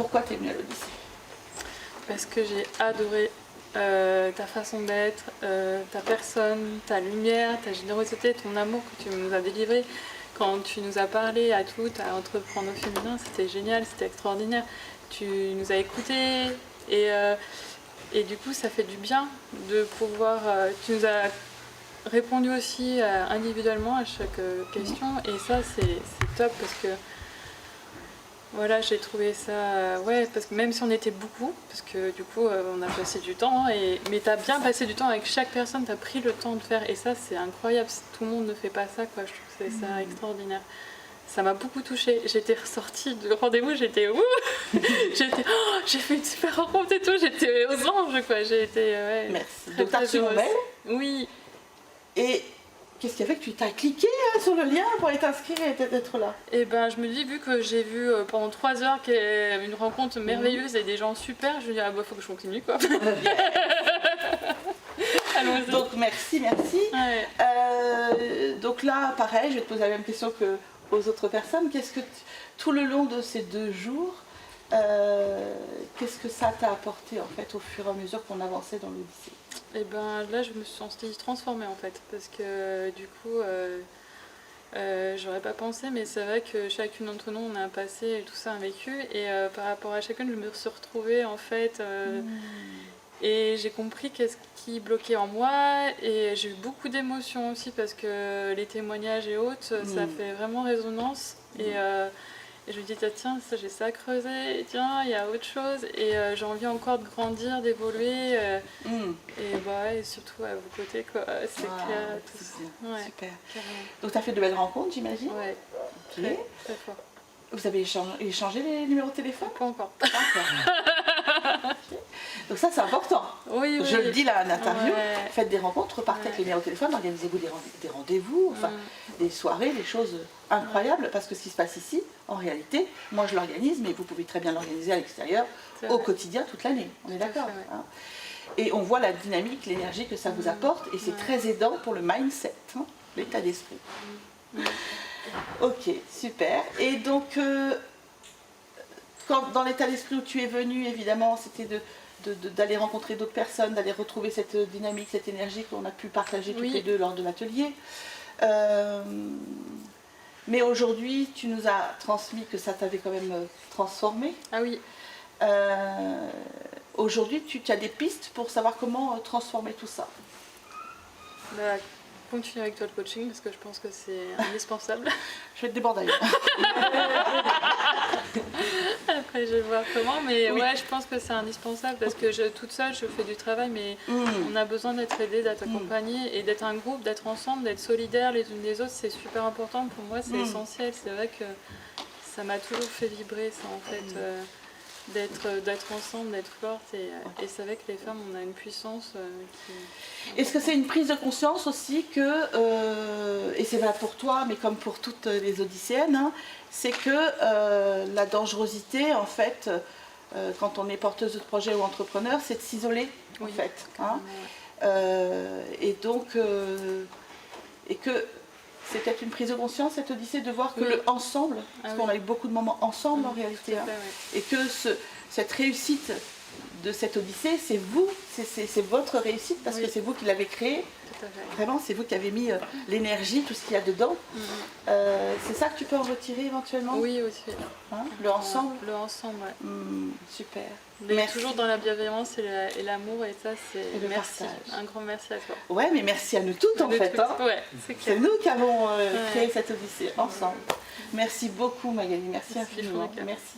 Pourquoi tu es venue à l'Odyssée? Parce que j'ai adoré ta façon d'être, ta personne, ta lumière, ta générosité, ton amour que tu nous as délivré. Quand tu nous as parlé à toutes, à entreprendre au féminin, c'était génial, c'était extraordinaire. Tu nous as écoutés et du coup, ça fait du bien de pouvoir... tu nous as répondu aussi individuellement à chaque question et ça, c'est top parce que voilà, j'ai trouvé ça... ouais, parce que même si on était beaucoup, parce que du coup, on a passé du temps, mais tu as bien passé du temps avec chaque personne, tu as pris le temps de faire, et ça, c'est incroyable. Tout le monde ne fait pas ça, quoi. Je trouve que c'est ça extraordinaire. Ça m'a beaucoup touchée. J'étais ressortie de rendez-vous, j'étais ouh j'étais j'ai fait une super rencontre et tout, j'étais aux anges, quoi. J'ai été... ouais, merci. Donc, tu as reçu mon mail? Oui. Et qu'est-ce qui a fait que tu t'as cliqué sur le lien pour être inscrit et être là? Et ben, je me dis, vu que j'ai vu pendant 3 heures qu'il y a une rencontre merveilleuse et des gens super, je me dis, ah bah, faut que je continue, quoi. Allons-y. Donc, merci. Ouais. Donc là, pareil, je vais te poser la même question qu'aux autres personnes. Qu'est-ce que tout le long de ces 2 jours, qu'est-ce que ça t'a apporté, en fait, au fur et à mesure qu'on avançait dans l'Odyssée? Et ben là, je me suis sentie transformée, en fait, parce que du coup... j'aurais pas pensé, mais c'est vrai que chacune d'entre nous, on a un passé et tout ça, un vécu, et par rapport à chacune, je me suis retrouvée en fait, et j'ai compris qu'est-ce qui bloquait en moi, et j'ai eu beaucoup d'émotions aussi parce que les témoignages et autres, ça fait vraiment résonance, et je me dis, tiens, ça, j'ai ça à creuser, tiens, il y a autre chose, et j'ai envie encore de grandir, d'évoluer, et, bah, et surtout à vos côtés, quoi, c'est clair. Ouais, super. Carrément. Donc, tu as fait de belles rencontres, j'imagine? Ouais, Ok. très fort. Vous avez échangé les numéros de téléphone? Pas encore. Pas encore. Okay. Donc ça, c'est important. Oui, Je le dis là à l'interview, ouais. Faites des rencontres, repartez avec les numéros de téléphone, organisez-vous des rendez-vous, enfin, des soirées, des choses incroyables, parce que ce qui se passe ici, en réalité, moi je l'organise, mais vous pouvez très bien l'organiser à l'extérieur, au quotidien, toute l'année. On est d'accord, hein? Et on voit la dynamique, l'énergie que ça vous apporte, et c'est très aidant pour le mindset, hein, l'état d'esprit. Ok, super. Et donc, dans l'état d'esprit où tu es venu, évidemment, c'était d'aller rencontrer d'autres personnes, d'aller retrouver cette dynamique, cette énergie qu'on a pu partager toutes les deux lors de l'atelier. Mais aujourd'hui, tu nous as transmis que ça t'avait quand même transformé. Ah oui. Aujourd'hui, tu as des pistes pour savoir comment transformer tout ça. Bah, continue avec toi le coaching parce que je pense que c'est indispensable. Je vais te déborder. Après, je vais voir comment, mais ouais, je pense que c'est indispensable parce que toute seule, je fais du travail, mais on a besoin d'être aidé, d'être accompagné et d'être un groupe, d'être ensemble, d'être solidaires les unes des autres. C'est super important pour moi, c'est essentiel. C'est vrai que ça m'a toujours fait vibrer, ça en fait. D'être ensemble, d'être forte, et c'est vrai que les femmes, on a une puissance qui... Est-ce que c'est une prise de conscience aussi que, et c'est vrai pour toi, mais comme pour toutes les Odysséennes, hein, c'est que la dangerosité, en fait, quand on est porteuse de projet ou entrepreneur, c'est de s'isoler, en fait. Hein, et donc, et que c'est peut-être une prise de conscience, cette Odyssée, de voir que le ensemble, parce qu'on a eu beaucoup de moments ensemble en réalité, hein, et que cette réussite de cette Odyssée, c'est vous, c'est votre réussite, parce que c'est vous qui l'avez créée. Vraiment, c'est vous qui avez mis l'énergie, tout ce qu'il y a dedans. C'est ça que tu peux en retirer éventuellement? Oui, aussi. Hein, le ensemble? Le ensemble, ouais. Super. Mais toujours dans la bienveillance et l'amour, et ça, c'est merci. Partage. Un grand merci à toi. Ouais, mais merci à nous toutes, en fait. Hein. Ouais, c'est nous qui avons créé cette Odyssée ensemble. Merci beaucoup, Magali. Merci infiniment. Merci.